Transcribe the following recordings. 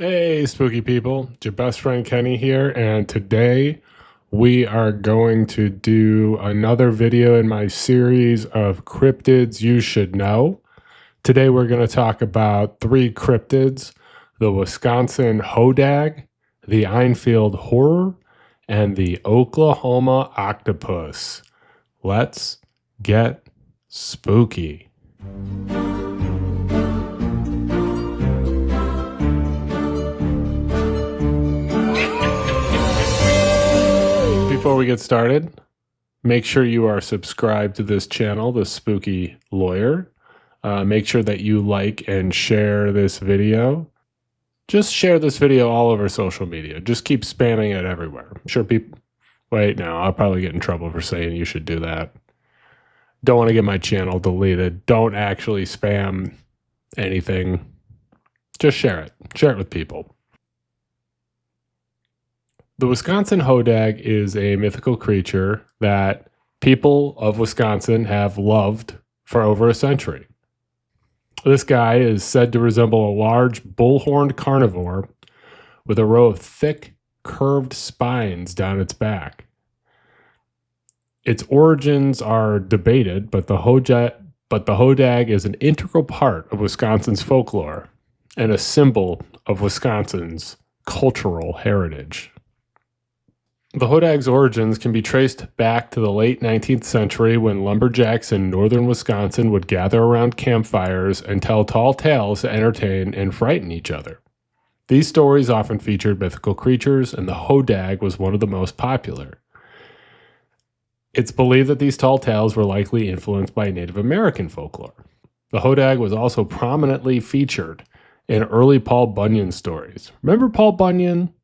Hey, spooky people. It's your best friend Kenny here, and today we are going to do another video in my series of Cryptids You Should Know. Today we're going to talk about three cryptids: the Wisconsin Hodag, the Einfield Horror, and the Oklahoma Octopus. Let's get spooky. Before we get started, make sure you are subscribed to this channel, The Spooky Lawyer. Make sure that you like and share this video. Just share this video all over social media. Just keep spamming it everywhere. I'm sure people... Wait, no, I'll probably get in trouble for saying you should do that. Don't want to get my channel deleted. Don't actually spam anything. Just share it. Share it with people. The Wisconsin Hodag is a mythical creature that people of Wisconsin have loved for over a century. This guy is said to resemble a large bull-horned carnivore with a row of thick, curved spines down its back. Its origins are debated, but the Hodag is an integral part of Wisconsin's folklore and a symbol of Wisconsin's cultural heritage. The Hodag's origins can be traced back to the late 19th century when lumberjacks in northern Wisconsin would gather around campfires and tell tall tales to entertain and frighten each other. These stories often featured mythical creatures, and the Hodag was one of the most popular. It's believed that these tall tales were likely influenced by Native American folklore. The Hodag was also prominently featured in early Paul Bunyan stories. Remember Paul Bunyan?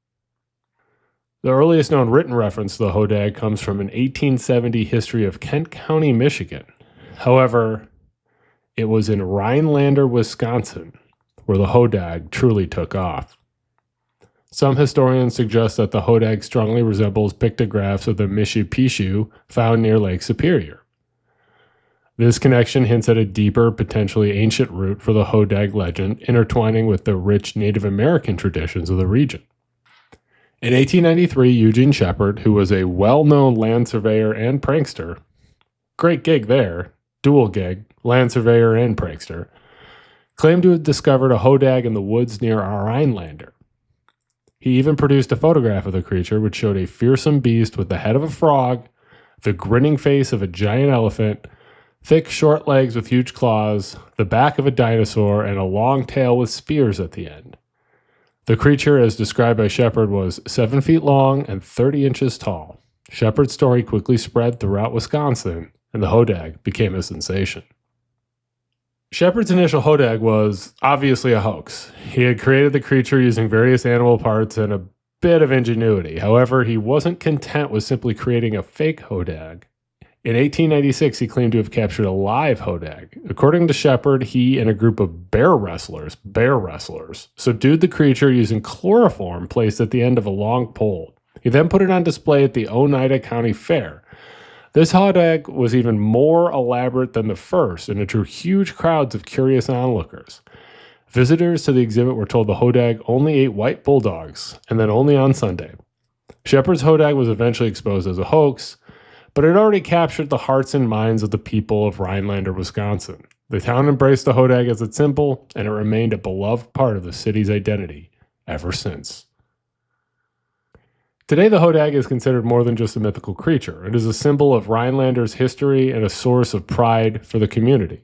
The earliest known written reference to the Hodag comes from an 1870 history of Kent County, Michigan. However, it was in Rhinelander, Wisconsin, where the Hodag truly took off. Some historians suggest that the Hodag strongly resembles pictographs of the Mishipishu found near Lake Superior. This connection hints at a deeper, potentially ancient root for the Hodag legend, intertwining with the rich Native American traditions of the region. In 1893, Eugene Shepard, who was a well-known land surveyor and prankster, great gig there, dual gig, land surveyor and prankster, claimed to have discovered a Hodag in the woods near Rhinelander. He even produced a photograph of the creature, which showed a fearsome beast with the head of a frog, the grinning face of a giant elephant, thick, short legs with huge claws, the back of a dinosaur, and a long tail with spears at the end. The creature, as described by Shepard, was 7 feet long and 30 inches tall. Shepard's story quickly spread throughout Wisconsin, and the Hodag became a sensation. Shepard's initial Hodag was obviously a hoax. He had created the creature using various animal parts and a bit of ingenuity. However, he wasn't content with simply creating a fake Hodag. In 1896, he claimed to have captured a live Hodag. According to Shepard, he and a group of bear wrestlers, subdued the creature using chloroform placed at the end of a long pole. He then put it on display at the Oneida County Fair. This Hodag was even more elaborate than the first, and it drew huge crowds of curious onlookers. Visitors to the exhibit were told the Hodag only ate white bulldogs, and then only on Sunday. Shepard's Hodag was eventually exposed as a hoax, but it already captured the hearts and minds of the people of Rhinelander, Wisconsin. The town embraced the Hodag as its symbol, and it remained a beloved part of the city's identity ever since. Today, the Hodag is considered more than just a mythical creature. It is a symbol of Rhinelander's history and a source of pride for the community.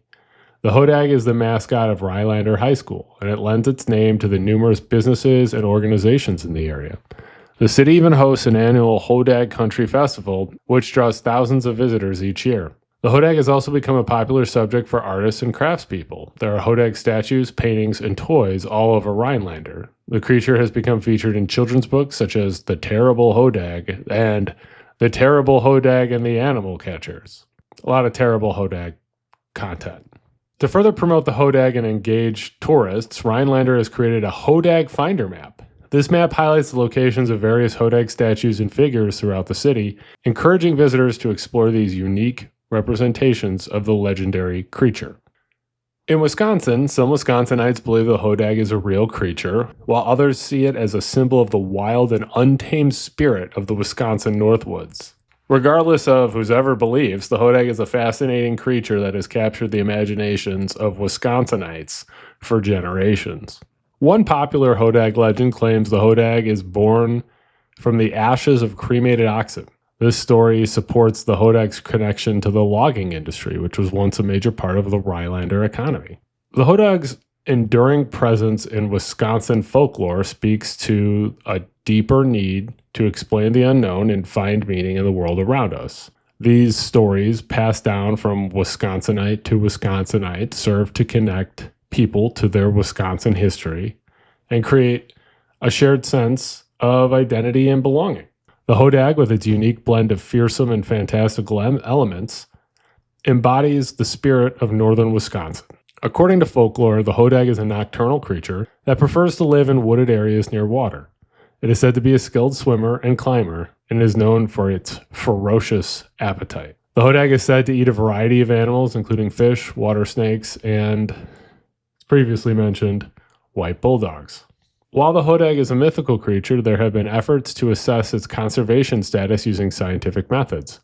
The Hodag is the mascot of Rhinelander High School, and it lends its name to the numerous businesses and organizations in the area. The city even hosts an annual Hodag Country Festival, which draws thousands of visitors each year. The Hodag has also become a popular subject for artists and craftspeople. There are Hodag statues, paintings, and toys all over Rhinelander. The creature has become featured in children's books such as The Terrible Hodag and The Terrible Hodag and the Animal Catchers. A lot of terrible Hodag content. To further promote the Hodag and engage tourists, Rhinelander has created a Hodag Finder map. This map highlights the locations of various Hodag statues and figures throughout the city, encouraging visitors to explore these unique representations of the legendary creature. In Wisconsin, some Wisconsinites believe the Hodag is a real creature, while others see it as a symbol of the wild and untamed spirit of the Wisconsin Northwoods. Regardless of whoever believes, the Hodag is a fascinating creature that has captured the imaginations of Wisconsinites for generations. One popular Hodag legend claims the Hodag is born from the ashes of cremated oxen. This story supports the Hodag's connection to the logging industry, which was once a major part of the Rhinelander economy. The Hodag's enduring presence in Wisconsin folklore speaks to a deeper need to explain the unknown and find meaning in the world around us. These stories, passed down from Wisconsinite to Wisconsinite, serve to connect people to their Wisconsin history and create a shared sense of identity and belonging. The Hodag, with its unique blend of fearsome and fantastical elements, embodies the spirit of northern Wisconsin. According to folklore, the Hodag is a nocturnal creature that prefers to live in wooded areas near water. It is said to be a skilled swimmer and climber and is known for its ferocious appetite. The Hodag is said to eat a variety of animals, including fish, water snakes, and, as previously mentioned, white bulldogs. While the Hodag is a mythical creature, there have been efforts to assess its conservation status using scientific methods.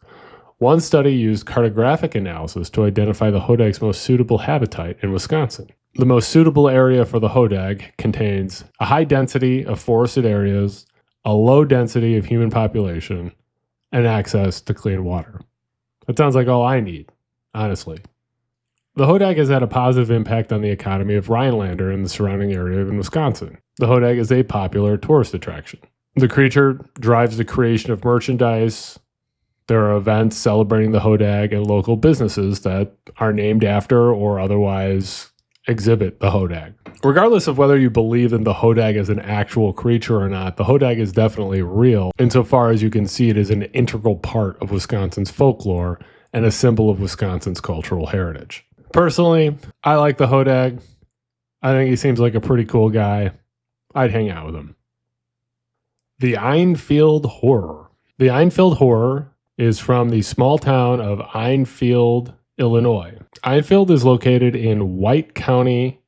One study used cartographic analysis to identify the Hodag's most suitable habitat in Wisconsin. The most suitable area for the Hodag contains a high density of forested areas, a low density of human population, and access to clean water. That sounds like all I need, honestly. The Hodag has had a positive impact on the economy of Rhinelander and the surrounding area in Wisconsin. The Hodag is a popular tourist attraction. The creature drives the creation of merchandise. There are events celebrating the Hodag and local businesses that are named after or otherwise exhibit the Hodag. Regardless of whether you believe in the Hodag as an actual creature or not, the Hodag is definitely real insofar as you can see it as an integral part of Wisconsin's folklore and a symbol of Wisconsin's cultural heritage. Personally, I like the Hodag. I think he seems like a pretty cool guy. I'd hang out with him. The Einfield Horror. The Einfield Horror is from the small town of Enfield, Illinois. Enfield is located in White County,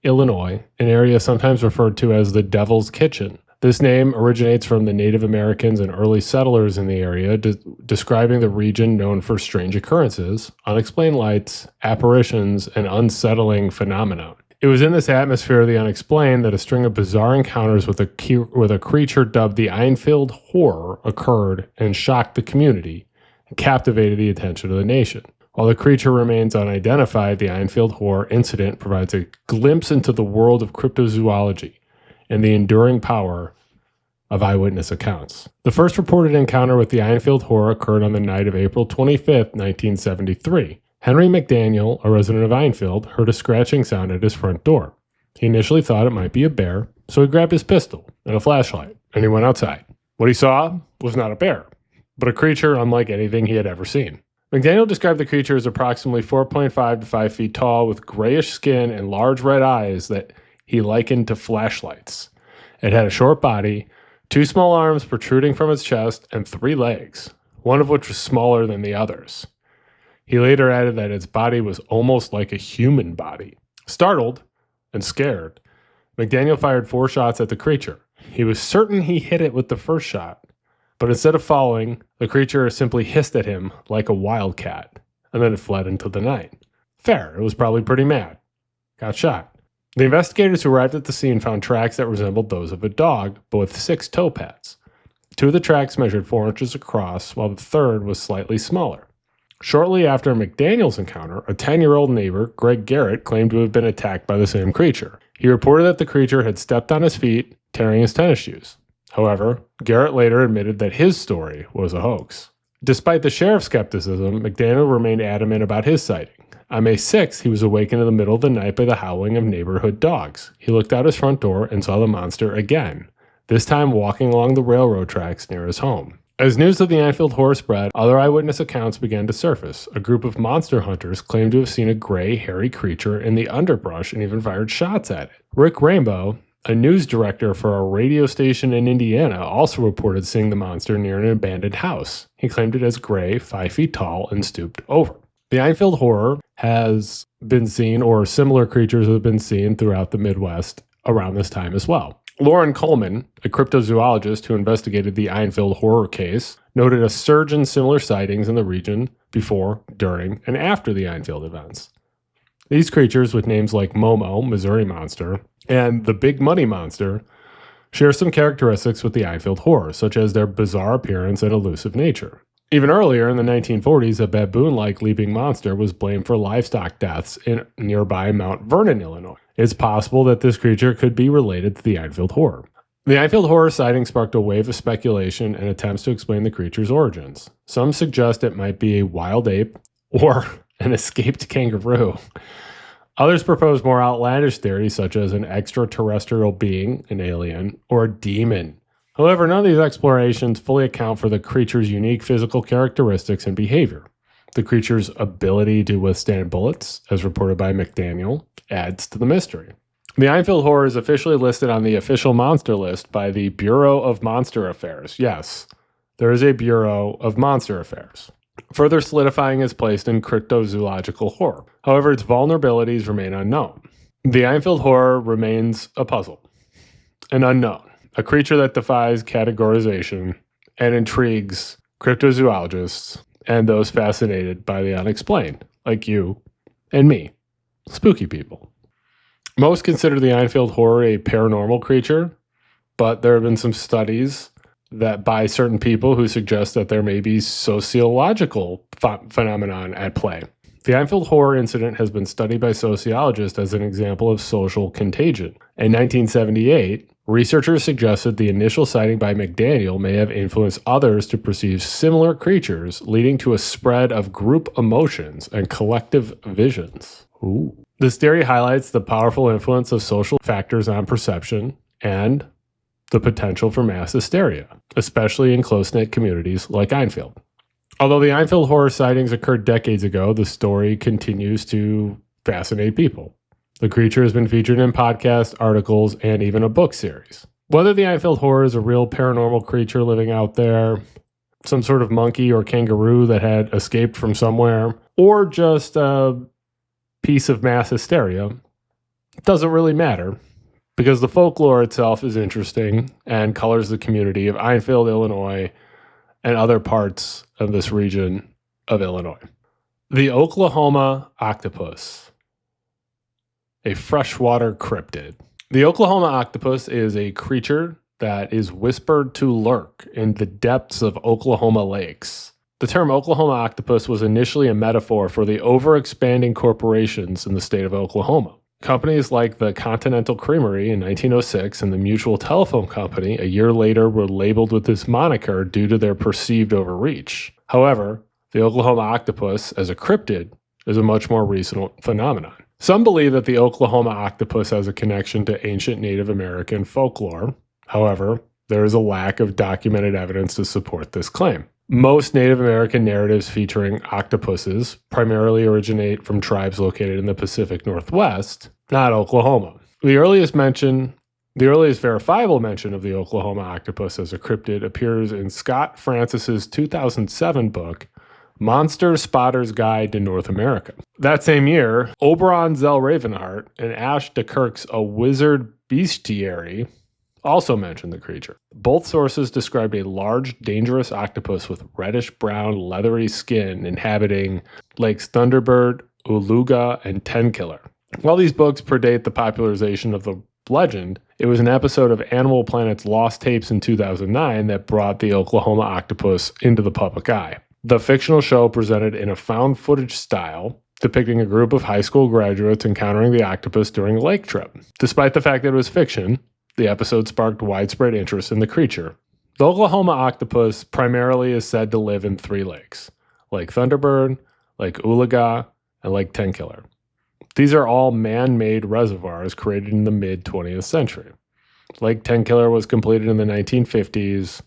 Illinois, an area sometimes referred to as the Devil's Kitchen. This name originates from the Native Americans and early settlers in the area, describing the region known for strange occurrences, unexplained lights, apparitions, and unsettling phenomena. It was in this atmosphere of the unexplained that a string of bizarre encounters with a creature dubbed the Einfield Horror occurred and shocked the community and captivated the attention of the nation. While the creature remains unidentified, the Einfield Horror incident provides a glimpse into the world of cryptozoology and the enduring power of eyewitness accounts. The first reported encounter with the Einfield Horror occurred on the night of April 25, 1973. Henry McDaniel, a resident of Einfield, heard a scratching sound at his front door. He initially thought it might be a bear, so he grabbed his pistol and a flashlight, and he went outside. What he saw was not a bear, but a creature unlike anything he had ever seen. McDaniel described the creature as approximately 4.5 to 5 feet tall with grayish skin and large red eyes that he likened to flashlights. It had a short body, 2 small arms protruding from its chest, and 3 legs, one of which was smaller than the others. He later added that its body was almost like a human body. Startled and scared, McDaniel fired 4 shots at the creature. He was certain he hit it with the first shot, but instead of following, the creature simply hissed at him like a wildcat, and then it fled into the night. Fair, it was probably pretty mad. Got shot. The investigators who arrived at the scene found tracks that resembled those of a dog, but with 6 toe pads. 2 of the tracks measured 4 inches across, while the third was slightly smaller. Shortly after McDaniel's encounter, a 10-year-old neighbor, Greg Garrett, claimed to have been attacked by the same creature. He reported that the creature had stepped on his feet, tearing his tennis shoes. However, Garrett later admitted that his story was a hoax. Despite the sheriff's skepticism, McDaniel remained adamant about his sighting. On May 6th, he was awakened in the middle of the night by the howling of neighborhood dogs. He looked out his front door and saw the monster again, this time walking along the railroad tracks near his home. As news of the Einfield Horror spread, other eyewitness accounts began to surface. A group of monster hunters claimed to have seen a gray, hairy creature in the underbrush and even fired shots at it. Rick Rainbow, a news director for a radio station in Indiana, also reported seeing the monster near an abandoned house. He claimed it as gray, 5 feet tall, and stooped over. The Einfield Horror has been seen, or similar creatures have been seen throughout the Midwest around this time as well. Lauren Coleman, a cryptozoologist who investigated the Einfield Horror case, noted a surge in similar sightings in the region before, during, and after the Einfield events. These creatures, with names like Momo, Missouri Monster, and the Big Money Monster, share some characteristics with the Einfield Horror, such as their bizarre appearance and elusive nature. Even earlier in the 1940s, a baboon-like leaping monster was blamed for livestock deaths in nearby Mount Vernon, Illinois. It's possible that this creature could be related to the Einfield Horror. The Einfield Horror sighting sparked a wave of speculation and attempts to explain the creature's origins. Some suggest it might be a wild ape or an escaped kangaroo. Others propose more outlandish theories, such as an extraterrestrial being, an alien, or a demon. However, none of these explorations fully account for the creature's unique physical characteristics and behavior. The creature's ability to withstand bullets, as reported by McDaniel, adds to the mystery. The Einfield Horror is officially listed on the official monster list by the Bureau of Monster Affairs. Yes, there is a Bureau of Monster Affairs, further solidifying its place in cryptozoological horror. However, its vulnerabilities remain unknown. The Einfield Horror remains a puzzle, an unknown. A creature that defies categorization and intrigues cryptozoologists and those fascinated by the unexplained, like you and me, spooky people. Most consider the Einfield Horror a paranormal creature, but there have been some studies that by certain people who suggest that there may be sociological phenomenon at play. The Einfield Horror incident has been studied by sociologists as an example of social contagion. In 1978, researchers suggested the initial sighting by McDaniel may have influenced others to perceive similar creatures, leading to a spread of group emotions and collective visions. Ooh. This theory highlights the powerful influence of social factors on perception and the potential for mass hysteria, especially in close-knit communities like Einfield. Although the Einfield Horror sightings occurred decades ago, the story continues to fascinate people. The creature has been featured in podcasts, articles, and even a book series. Whether the Einfield Horror is a real paranormal creature living out there, some sort of monkey or kangaroo that had escaped from somewhere, or just a piece of mass hysteria, doesn't really matter, because the folklore itself is interesting and colors the community of Einfield, Illinois, and other parts of this region of Illinois. The Oklahoma Octopus, a freshwater cryptid. The Oklahoma Octopus is a creature that is whispered to lurk in the depths of Oklahoma lakes. The term Oklahoma Octopus was initially a metaphor for the overexpanding corporations in the state of Oklahoma. Companies like the Continental Creamery in 1906 and the Mutual Telephone Company a year later were labeled with this moniker due to their perceived overreach. However, the Oklahoma Octopus as a cryptid is a much more recent phenomenon. Some believe that the Oklahoma Octopus has a connection to ancient Native American folklore. However, there is a lack of documented evidence to support this claim. Most Native American narratives featuring octopuses primarily originate from tribes located in the Pacific Northwest, not Oklahoma. The earliest verifiable mention of the Oklahoma octopus as a cryptid appears in Scott Francis's 2007 book, Monster Spotter's Guide to North America. That same year, Oberon Zell Ravenheart and Ash DeKirk's A Wizard Bestiary also mentioned the creature. Both sources described a large, dangerous octopus with reddish-brown, leathery skin inhabiting Lakes Thunderbird, Uluga, and Tenkiller. While these books predate the popularization of the legend, it was an episode of Animal Planet's Lost Tapes in 2009 that brought the Oklahoma octopus into the public eye. The fictional show presented in a found footage style, depicting a group of high school graduates encountering the octopus during a lake trip. Despite the fact that it was fiction, the episode sparked widespread interest in the creature. The Oklahoma octopus primarily is said to live in 3 lakes: Lake Thunderbird, Lake Ulaga, and Lake Tenkiller. These are all man-made reservoirs created in the mid-20th century. Lake Tenkiller was completed in the 1950s.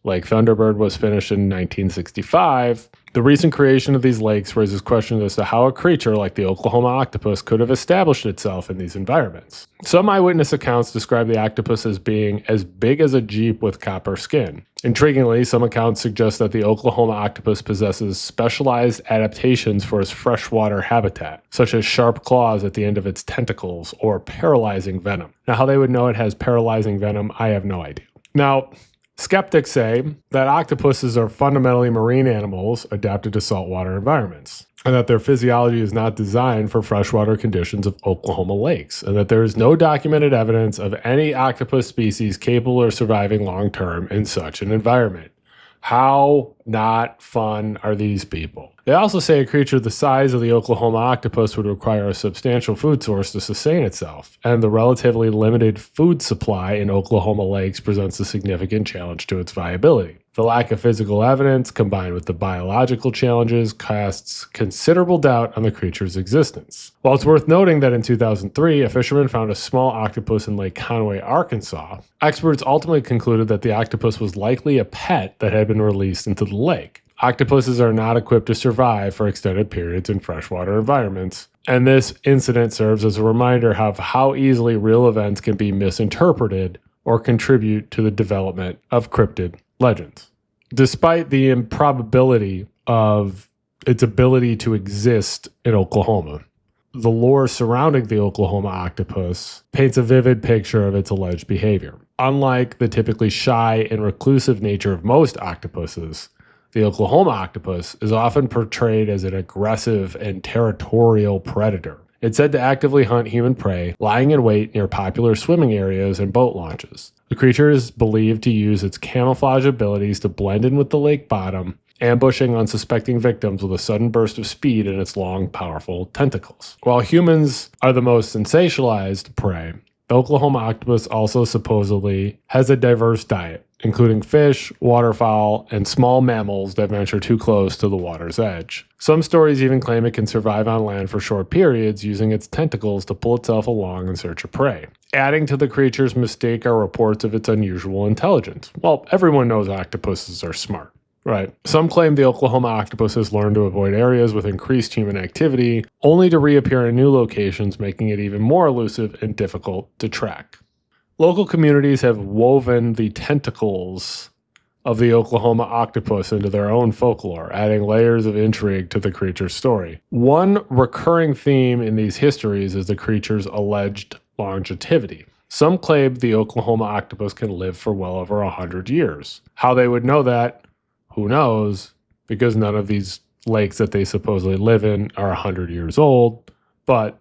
Lake Thunderbird was finished in 1965 The recent creation of these lakes raises questions as to how a creature like the Oklahoma octopus could have established itself in these environments. Some eyewitness accounts describe the octopus as being as big as a Jeep with copper skin. Intriguingly, some accounts suggest that the Oklahoma octopus possesses specialized adaptations for its freshwater habitat, such as sharp claws at the end of its tentacles or paralyzing venom. Now, how they would know it has paralyzing venom, I have no idea. Now, skeptics say that octopuses are fundamentally marine animals adapted to saltwater environments, and that their physiology is not designed for freshwater conditions of Oklahoma lakes, and that there is no documented evidence of any octopus species capable of surviving long-term in such an environment. How not fun are these people? They also say a creature the size of the Oklahoma octopus would require a substantial food source to sustain itself, and the relatively limited food supply in Oklahoma lakes presents a significant challenge to its viability. The lack of physical evidence, combined with the biological challenges, casts considerable doubt on the creature's existence. While it's worth noting that in 2003, a fisherman found a small octopus in Lake Conway, Arkansas, experts ultimately concluded that the octopus was likely a pet that had been released into the lake. Octopuses are not equipped to survive for extended periods in freshwater environments, and this incident serves as a reminder of how easily real events can be misinterpreted or contribute to the development of cryptid legends. Despite the improbability of its ability to exist in Oklahoma, the lore surrounding the Oklahoma octopus paints a vivid picture of its alleged behavior. Unlike the typically shy and reclusive nature of most octopuses, the Oklahoma octopus is often portrayed as an aggressive and territorial predator. It's said to actively hunt human prey, lying in wait near popular swimming areas and boat launches. The creature is believed to use its camouflage abilities to blend in with the lake bottom, ambushing unsuspecting victims with a sudden burst of speed in its long, powerful tentacles. While humans are the most sensationalized prey, the Oklahoma octopus also supposedly has a diverse diet, including fish, waterfowl, and small mammals that venture too close to the water's edge. Some stories even claim it can survive on land for short periods, using its tentacles to pull itself along in search of prey. Adding to the creature's mystique are reports of its unusual intelligence. Well, everyone knows octopuses are smart, right? Some claim the Oklahoma octopus has learned to avoid areas with increased human activity, only to reappear in new locations, making it even more elusive and difficult to track. Local communities have woven the tentacles of the Oklahoma octopus into their own folklore, adding layers of intrigue to the creature's story. One recurring theme in these histories is the creature's alleged longevity. Some claim the Oklahoma octopus can live for well over 100 years. How they would know that, who knows, because none of these lakes that they supposedly live in are 100 years old, but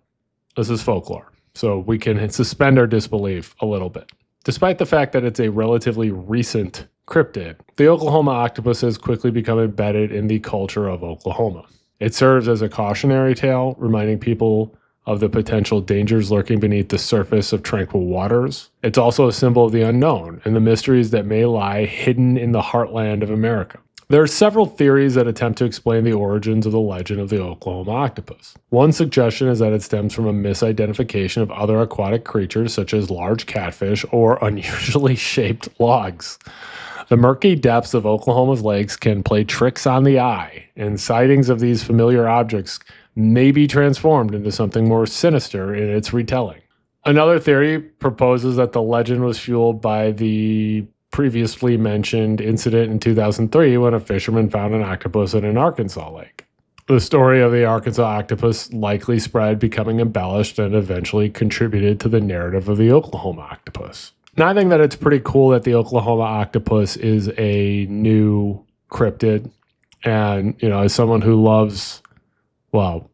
this is folklore. So we can suspend our disbelief a little bit. Despite the fact that it's a relatively recent cryptid, the Oklahoma octopus has quickly become embedded in the culture of Oklahoma. It serves as a cautionary tale, reminding people of the potential dangers lurking beneath the surface of tranquil waters. It's also a symbol of the unknown and the mysteries that may lie hidden in the heartland of America. There are several theories that attempt to explain the origins of the legend of the Oklahoma octopus. One suggestion is that it stems from a misidentification of other aquatic creatures such as large catfish or unusually shaped logs. The murky depths of Oklahoma's lakes can play tricks on the eye, and sightings of these familiar objects may be transformed into something more sinister in its retelling. Another theory proposes that the legend was fueled by the previously mentioned incident in 2003 when a fisherman found an octopus in an Arkansas lake. The story of the Arkansas octopus likely spread, becoming embellished, and eventually contributed to the narrative of the Oklahoma octopus. Now, I think that it's pretty cool that the Oklahoma octopus is a new cryptid. And, you know, as someone who loves, well,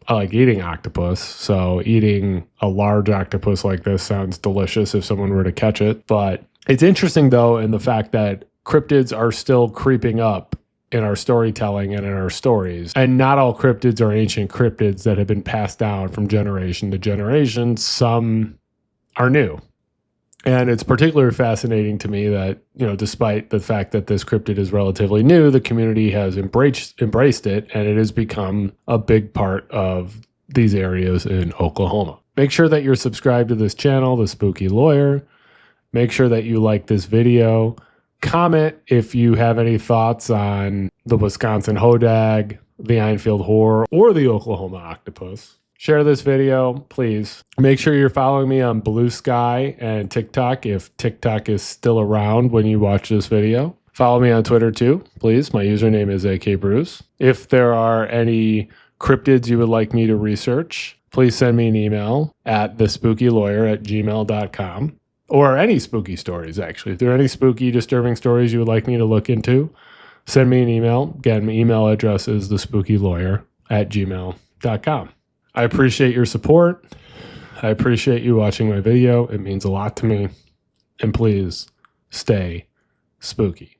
I like eating octopus, so eating a large octopus like this sounds delicious if someone were to catch it. But it's interesting, though, in the fact that cryptids are still creeping up in our storytelling and in our stories. And not all cryptids are ancient cryptids that have been passed down from generation to generation. Some are new. And it's particularly fascinating to me that, you know, despite the fact that this cryptid is relatively new, the community has embraced it, and it has become a big part of these areas in Oklahoma. Make sure that you're subscribed to this channel, The Spooky Lawyer. Make sure that you like this video. Comment if you have any thoughts on the Wisconsin Hodag, the Einfield Horror, or the Oklahoma Octopus. Share this video, please. Make sure you're following me on Blue Sky and TikTok if TikTok is still around when you watch this video. Follow me on Twitter too, please. My username is akbruce. If there are any cryptids you would like me to research, please send me an email at thespookylawyer@gmail.com. Or any spooky stories, actually. If there are any spooky, disturbing stories you would like me to look into, send me an email. Again, my email address is thespookylawyer@gmail.com. I appreciate your support. I appreciate you watching my video. It means a lot to me. And please stay spooky.